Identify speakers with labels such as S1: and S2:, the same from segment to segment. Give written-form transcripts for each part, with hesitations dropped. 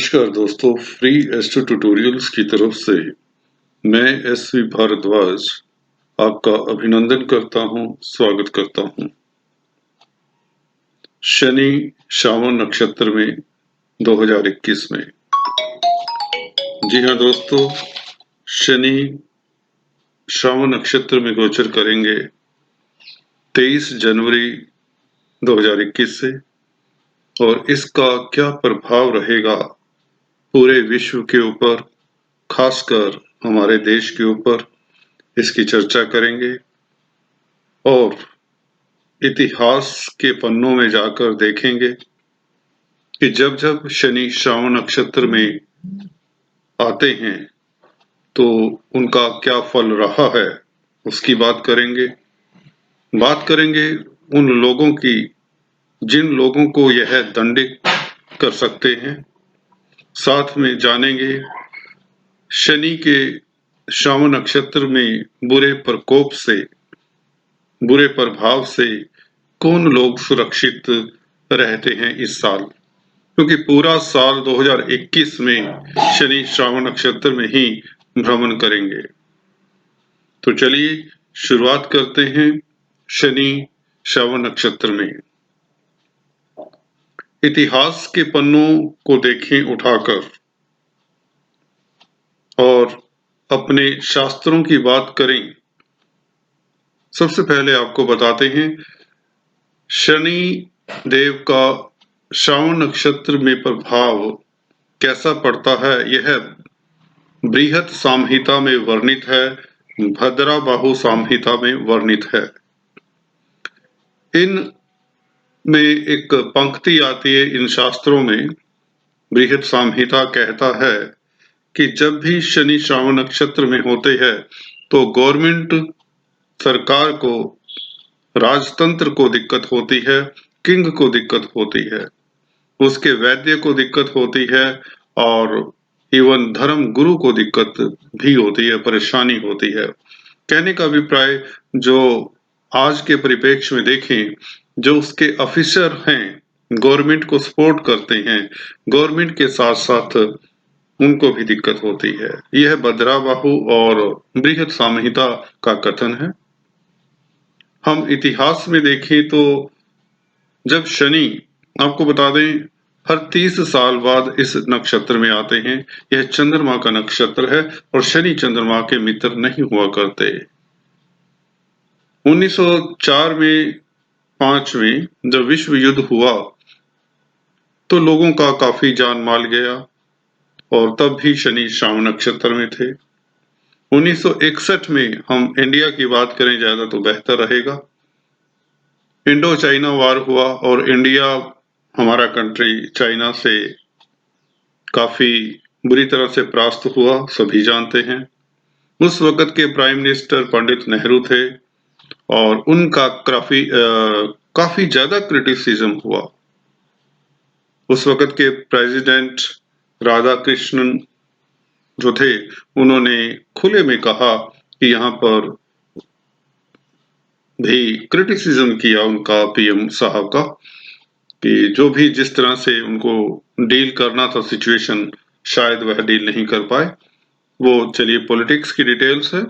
S1: नमस्कार दोस्तों, free astro tutorials की तरफ से मैं एसवी भारद्वाज आपका अभिनंदन करता हूं, स्वागत करता हूं। शनि श्रावण नक्षत्र में 2021 में। जी हाँ दोस्तों, शनि श्रावण नक्षत्र में गोचर करेंगे 23 जनवरी 2021 से और इसका क्या प्रभाव रहेगा पूरे विश्व के ऊपर, खासकर हमारे देश के ऊपर, इसकी चर्चा करेंगे और इतिहास के पन्नों में जाकर देखेंगे कि जब जब शनि श्रावण नक्षत्र में आते हैं तो उनका क्या फल रहा है, उसकी बात करेंगे। बात करेंगे उन लोगों की जिन लोगों को यह दंडित कर सकते हैं। साथ में जानेंगे शनि के श्रावण नक्षत्र में बुरे प्रकोप से, बुरे प्रभाव से कौन लोग सुरक्षित रहते हैं इस साल, क्योंकि पूरा साल 2021 में शनि श्रावण नक्षत्र में ही भ्रमण करेंगे। तो चलिए शुरुआत करते हैं शनि श्रावण नक्षत्र में। इतिहास के पन्नों को देखें उठाकर और अपने शास्त्रों की बात करें। सबसे पहले आपको बताते हैं शनि देव का श्रावण नक्षत्र में प्रभाव कैसा पड़ता है। यह बृहत संहिता में वर्णित है, भद्राबाहु संहिता में वर्णित है। इन में एक पंक्ति आती है इन शास्त्रों में। बृहत संहिता कहता है कि जब भी शनि श्रावण नक्षत्र में होते हैं तो गवर्नमेंट, सरकार को, राजतंत्र को दिक्कत होती है, किंग को दिक्कत होती है, उसके वैद्य को दिक्कत होती है और इवन धर्म गुरु को दिक्कत भी होती है, परेशानी होती है। कहने का अभिप्राय, जो आज के परिप्रेक्ष्य में देखें, जो उसके ऑफिसर हैं, गवर्नमेंट को सपोर्ट करते हैं, गवर्नमेंट के साथ साथ उनको भी दिक्कत होती है। यह भद्राबाहु और बृहत संहिता का कथन है। हम इतिहास में देखें तो जब शनि, आपको बता दें, हर 30 साल बाद इस नक्षत्र में आते हैं। यह चंद्रमा का नक्षत्र है और शनि चंद्रमा के मित्र नहीं हुआ करते। 1904 में 5 में जब विश्व युद्ध हुआ तो लोगों का काफी जान माल गया और तब भी शनि श्रावण नक्षत्र में थे। 1961 में हम इंडिया की बात करें ज्यादा तो बेहतर रहेगा। इंडो चाइना वार हुआ और इंडिया, हमारा कंट्री, चाइना से काफी बुरी तरह से परास्त हुआ, सभी जानते हैं। उस वक्त के प्राइम मिनिस्टर पंडित नेहरू थे और उनका काफी ज्यादा क्रिटिसिज्म हुआ। उस वक्त के प्रेसिडेंट राधाकृष्णन जो थे, उन्होंने खुले में कहा कि यहाँ पर भी क्रिटिसिज्म किया उनका पीएम साहब का, कि जो भी जिस तरह से उनको डील करना था सिचुएशन, शायद वह डील नहीं कर पाए। वो चलिए पॉलिटिक्स की डिटेल्स है।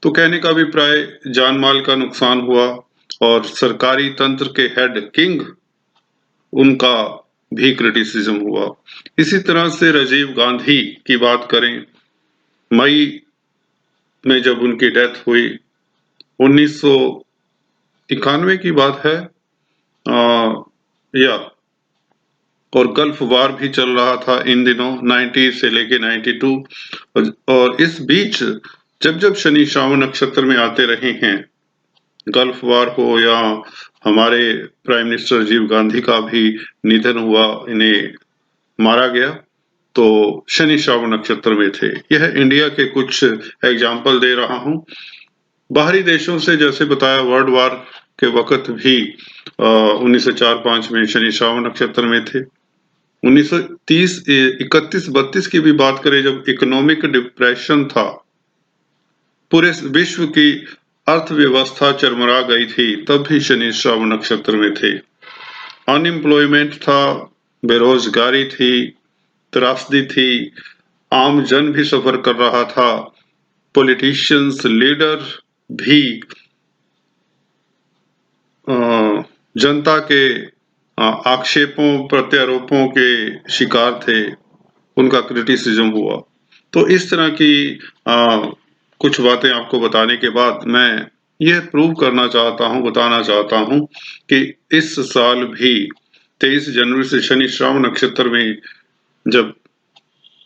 S1: तो कहने का अभिप्राय, जान माल का नुकसान हुआ और सरकारी तंत्र के हेड किंग, उनका भी क्रिटिसिज्म हुआ। इसी तरह से राजीव गांधी की बात करें, मई में जब उनकी डेथ हुई, 1991 की बात है, और गल्फ वार भी चल रहा था इन दिनों, 90 से लेके 92। और इस बीच जब जब शनि श्रावण नक्षत्र में आते रहे हैं, गल्फ वार हो या हमारे प्राइम मिनिस्टर राजीव गांधी का भी निधन हुआ, इन्हें मारा गया, तो शनि श्रावण नक्षत्र में थे। यह इंडिया के कुछ एग्जाम्पल दे रहा हूं। बाहरी देशों से जैसे बताया, वर्ल्ड वार के वक्त भी 1904-5 में शनि श्रावण नक्षत्र में थे। 1930, 31-32 की भी बात करें, जब इकोनॉमिक डिप्रेशन था, पूरे विश्व की अर्थव्यवस्था चरमरा गई थी, तब भी शनि श्रावण नक्षत्र में थे। अनएम्प्लॉयमेंट था, बेरोजगारी थी, त्रासदी थी, आम जन भी सफर कर रहा था, पॉलिटिशियंस, लीडर भी जनता के आक्षेपों, प्रत्यारोपों के शिकार थे, उनका क्रिटिसिज्म हुआ। तो इस तरह की कुछ बातें आपको बताने के बाद मैं यह प्रूव करना चाहता हूं, बताना चाहता हूं कि इस साल भी 23 जनवरी से शनि श्रावण नक्षत्र में जब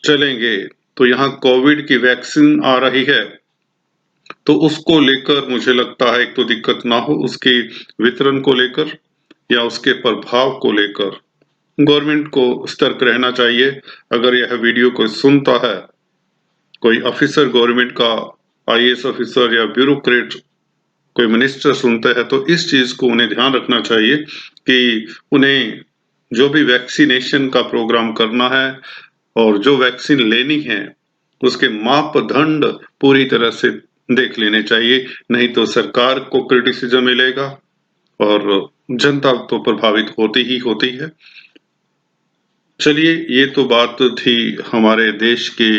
S1: चलेंगे तो यहाँ कोविड की वैक्सीन आ रही है, तो उसको लेकर मुझे लगता है एक तो दिक्कत ना हो, उसके वितरण को लेकर या उसके प्रभाव को लेकर गवर्नमेंट को सतर्क रहना चाहिए। अगर यह वीडियो कोई सुनता है, कोई ऑफिसर गवर्नमेंट का, आईएएस ऑफिसर या ब्यूरोक्रेट, कोई मिनिस्टर सुनते हैं, तो इस चीज को उन्हें ध्यान रखना चाहिए कि उन्हें जो भी वैक्सीनेशन का प्रोग्राम करना है और जो वैक्सीन लेनी है, उसके मापदंड पूरी तरह से देख लेने चाहिए, नहीं तो सरकार को क्रिटिसिज्म मिलेगा और जनता तो प्रभावित होती ही होती है। चलिए, ये तो बात थी हमारे देश के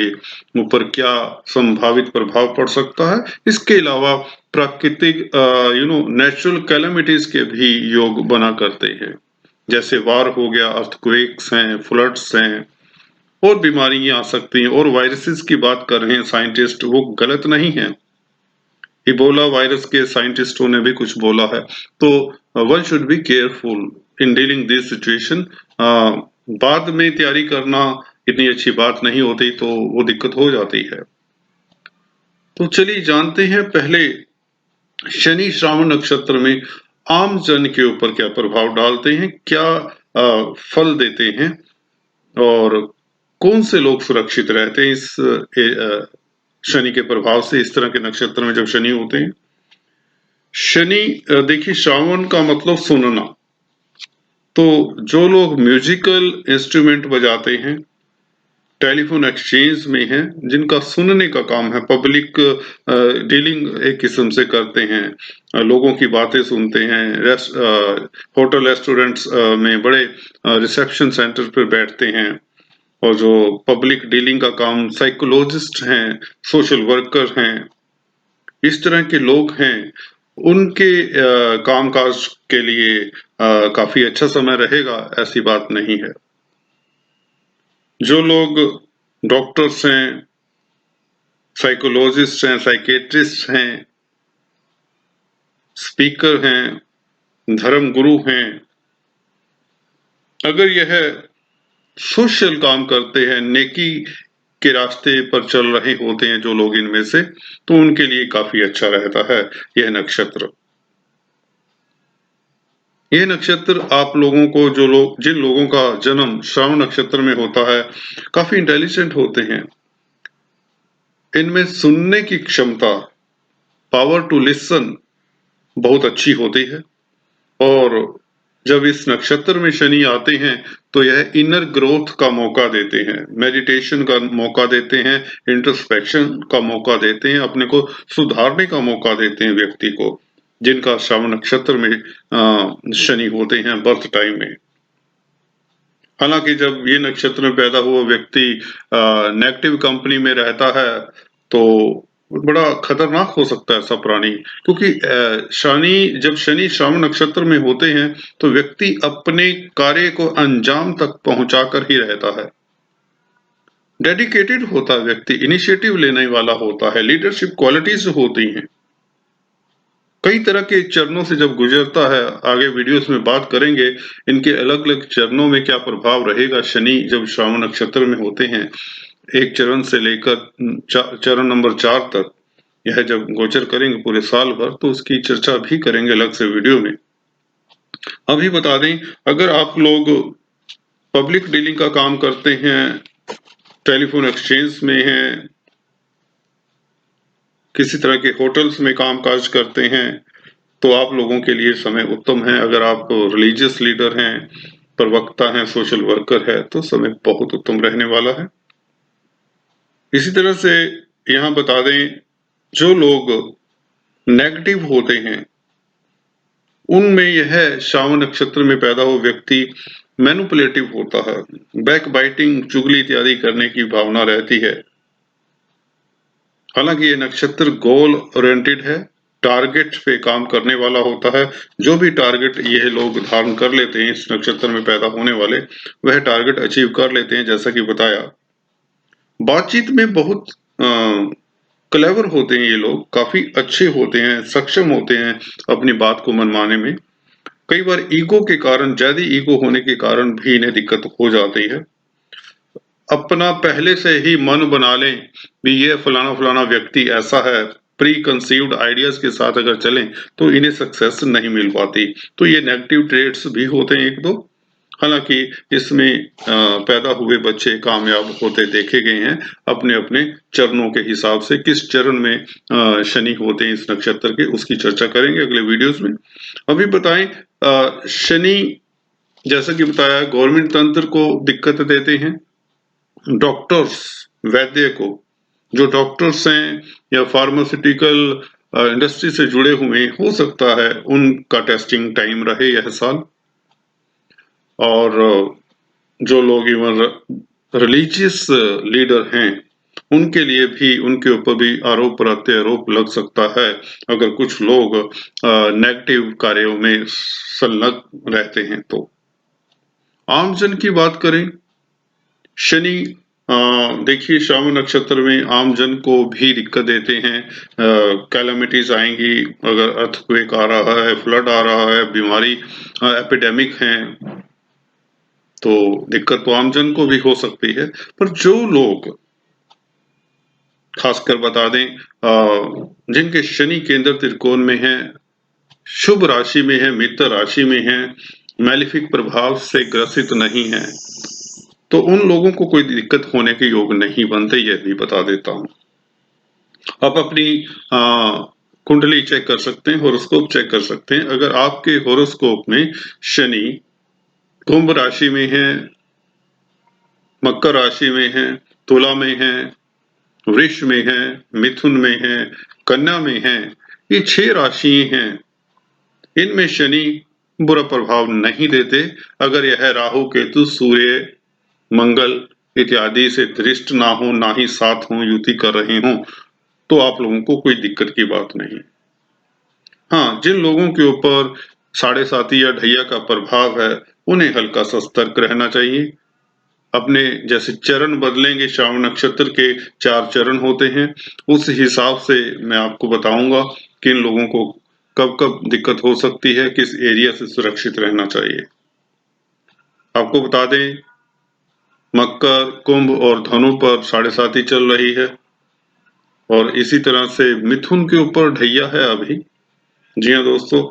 S1: ऊपर क्या संभावित प्रभाव पड़ सकता है। इसके अलावा प्राकृतिक नेचुरल कैलेमिटीज के भी योग बना करते हैं, जैसे वार हो गया, अर्थक्वेक्स हैं, फ्लड्स हैं, और बीमारियां आ सकती हैं। और वायरसेस की बात कर रहे हैं साइंटिस्ट, वो गलत नहीं है। इबोला वायरस के साइंटिस्टों ने भी कुछ बोला है। तो one should be careful in dealing this situation. बाद में तैयारी करना इतनी अच्छी बात नहीं होती, तो वो दिक्कत हो जाती है। तो चलिए जानते हैं पहले शनि श्रावण नक्षत्र में आम जन के ऊपर क्या प्रभाव डालते हैं, क्या फल देते हैं, और कौन से लोग सुरक्षित रहते हैं इस शनि के प्रभाव से। इस तरह के नक्षत्र में जब शनि होते हैं, शनि देखिए, श्रावण का मतलब सुनना। तो जो लोग म्यूजिकल इंस्ट्रूमेंट बजाते हैं, टेलीफोन एक्सचेंज में हैं, जिनका सुनने का काम है, पब्लिक डीलिंग एक किस्म से करते हैं, लोगों की बातें सुनते हैं, होटल रेस्टोरेंट्स में बड़े रिसेप्शन सेंटर पर बैठते हैं, और जो पब्लिक डीलिंग का काम, साइकोलॉजिस्ट हैं, सोशल वर्कर हैं, इस तरह के लोग हैं, उनके कामकाज के लिए काफी अच्छा समय रहेगा, ऐसी बात नहीं है। जो लोग डॉक्टर्स हैं, साइकोलॉजिस्ट हैं, साइकेट्रिस्ट हैं, स्पीकर हैं, धर्म गुरु हैं, अगर यह सोशल काम करते हैं, नेकी के रास्ते पर चल रहे होते हैं जो लोग इनमें से, तो उनके लिए काफी अच्छा रहता है यह नक्षत्र। यह नक्षत्र आप लोगों को, जिन लोगों का जन्म श्रावण नक्षत्र में होता है, काफी इंटेलिजेंट होते हैं। इनमें सुनने की क्षमता, पावर टू लिसन, बहुत अच्छी होती है। और जब इस नक्षत्र में शनि आते हैं तो यह इनर ग्रोथ का मौका देते हैं, मेडिटेशन का मौका देते हैं, इंट्रोस्पेक्शन का मौका देते हैं, अपने को सुधारने का मौका देते हैं व्यक्ति को, जिनका श्रावण नक्षत्र में शनि होते हैं बर्थ टाइम में। हालांकि जब ये नक्षत्र में पैदा हुआ व्यक्ति नेगेटिव कंपनी में रहता है तो बड़ा खतरनाक हो सकता है ऐसा प्राणी, क्योंकि जब शनि श्रावण नक्षत्र में होते हैं तो व्यक्ति अपने कार्य को अंजाम तक पहुंचाकर ही रहता है, डेडिकेटेड होता है व्यक्ति, इनिशिएटिव लेने वाला होता है, लीडरशिप क्वालिटीज होती हैं। कई तरह के चरणों से जब गुजरता है, आगे वीडियोस में बात करेंगे इनके अलग अलग चरणों में क्या प्रभाव रहेगा शनि जब श्रावण नक्षत्र में होते हैं, एक चरण से लेकर चरण नंबर 4 तक। यह जब गोचर करेंगे पूरे साल भर, तो उसकी चर्चा भी करेंगे अलग से वीडियो में। अभी बता दें, अगर आप लोग पब्लिक डीलिंग का काम करते हैं, टेलीफोन एक्सचेंज में हैं, किसी तरह के होटल्स में कामकाज करते हैं, तो आप लोगों के लिए समय उत्तम है। अगर आप रिलीजियस लीडर हैं, प्रवक्ता हैं, सोशल वर्कर है, तो समय बहुत उत्तम रहने वाला है। इसी तरह से यहाँ बता दें, जो लोग नेगेटिव होते हैं, उनमें यह श्रावण नक्षत्र में पैदा हुआ व्यक्ति मैनिपुलेटिव होता है, बैक बाइटिंग, चुगली इत्यादि करने की भावना रहती है। हालांकि ये नक्षत्र गोल ओरिएंटेड है, टारगेट पे काम करने वाला होता है। जो भी टारगेट ये लोग धारण कर लेते हैं इस नक्षत्र में पैदा होने वाले, वह टारगेट अचीव कर लेते हैं, जैसा कि बताया। बातचीत में बहुत क्लेवर होते हैं ये लोग, काफी अच्छे होते हैं, सक्षम होते हैं अपनी बात को मनवाने में। कई बार ईगो के कारण, ज्यादा ईगो होने के कारण भी इन्हें दिक्कत हो जाती है। अपना पहले से ही मन बना लें भी ये फलाना फलाना व्यक्ति ऐसा है, प्री कंसीव्ड आइडियाज के साथ अगर चलें तो इन्हें सक्सेस नहीं मिल पाती। तो ये नेगेटिव ट्रेड्स भी होते हैं एक दो। हालांकि इसमें पैदा हुए बच्चे कामयाब होते देखे गए हैं अपने अपने चरणों के हिसाब से। किस चरण में शनि होते हैं इस नक्षत्र के, उसकी चर्चा करेंगे अगले वीडियोस में। अभी बताएं, शनि जैसा कि बताया गवर्नमेंट तंत्र को दिक्कत देते हैं, डॉक्टर्स, वैद्य को, जो डॉक्टर्स हैं या फार्मास्यूटिकल इंडस्ट्री से जुड़े हुए, हो सकता है उनका टेस्टिंग टाइम रहे यह साल। और जो लोग इवन रिलीजियस लीडर हैं उनके लिए भी, उनके ऊपर भी आरोप प्रत्यारोप लग सकता है अगर कुछ लोग नेगेटिव कार्यों में संलग्न रहते हैं। तो आमजन की बात करें, शनि देखिए श्रावण नक्षत्र में आमजन को भी दिक्कत देते हैं। कैलामिटीज आएंगी, अगर अर्थक्वेक आ रहा है, फ्लड आ रहा है, बीमारी, एपिडेमिक है, तो दिक्कत तो आमजन को भी हो सकती है। पर जो लोग, खासकर बता दें, जिनके शनि केंद्र त्रिकोण में है, शुभ राशि में है, मित्र राशि में है, मैलिफिक प्रभाव से ग्रसित नहीं है, तो उन लोगों को कोई दिक्कत होने के योग नहीं बनते, यह भी बता देता हूं। आप अपनी कुंडली चेक कर सकते हैं, होरोस्कोप चेक कर सकते हैं। अगर आपके होरोस्कोप में शनि कुंभ राशि में है, मकर राशि में है, तुला में है, वृष में है, मिथुन में है, कन्या में है, ये 6 राशि हैं, इनमें शनि बुरा प्रभाव नहीं देते। अगर यह राहु केतु सूर्य मंगल इत्यादि से दृष्ट ना हो, ना ही साथ हो, युति कर रहे हो, तो आप लोगों को कोई दिक्कत की बात नहीं। हाँ, जिन लोगों के ऊपर साढ़े साती या ढैया का प्रभाव है, उन्हें हल्का सा सतर्क रहना चाहिए। अपने जैसे चरण बदलेंगे, श्रावण नक्षत्र के 4 चरण होते हैं, उस हिसाब से मैं आपको बताऊंगा कि इन लोगों को कब कब दिक्कत हो सकती है, किस एरिया से सुरक्षित रहना चाहिए। आपको बता दें, मकर, कुंभ और धनु पर साढ़े साती चल रही है, और इसी तरह से मिथुन के ऊपर ढैया है अभी। जी हाँ दोस्तों,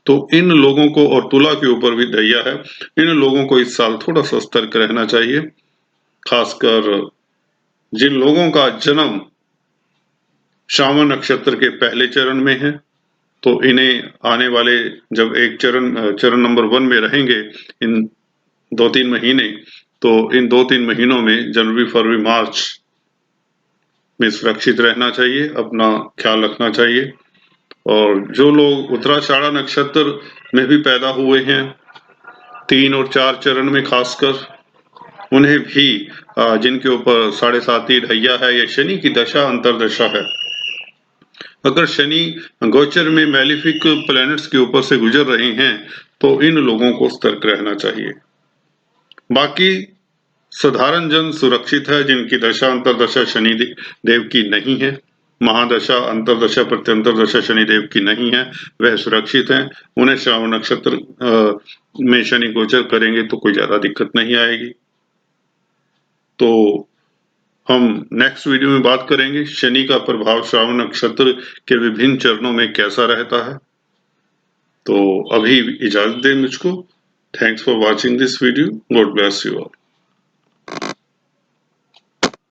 S1: तो इन लोगों को, और तुला के ऊपर भी ढैया है, इन लोगों को इस साल थोड़ा सा सतर्क रहना चाहिए। खासकर जिन लोगों का जन्म श्रावण नक्षत्र के पहले चरण में है, तो इन्हें आने वाले, जब एक चरण नंबर 1 में रहेंगे इन 2-3 महीने, तो इन 2-3 महीनों में जनवरी, फरवरी, मार्च में सुरक्षित रहना चाहिए, अपना ख्याल रखना चाहिए। और जो लोग उत्तराषाढ़ा नक्षत्र में भी पैदा हुए हैं, 3 और 4 चरण में खासकर, उन्हें भी जिनके ऊपर साढ़े साती ढैया है या शनि की दशा अंतरदशा है, अगर शनि गोचर में मैलिफिक प्लैनेट्स के ऊपर से गुजर रहे हैं, तो इन लोगों को सतर्क रहना चाहिए। बाकी साधारण जन सुरक्षित है, जिनकी दशा अंतरदशा शनि देव की नहीं है, महादशा अंतरदशा प्रत्यंतरदशा शनिदेव की नहीं है, वह सुरक्षित हैं। उन्हें श्रावण नक्षत्र में शनि गोचर करेंगे तो कोई ज्यादा दिक्कत नहीं आएगी। तो हम नेक्स्ट वीडियो में बात करेंगे शनि का प्रभाव श्रावण नक्षत्र के विभिन्न चरणों में कैसा रहता है। तो अभी इजाजत दें मुझको। Thanks for watching this video. God bless you all.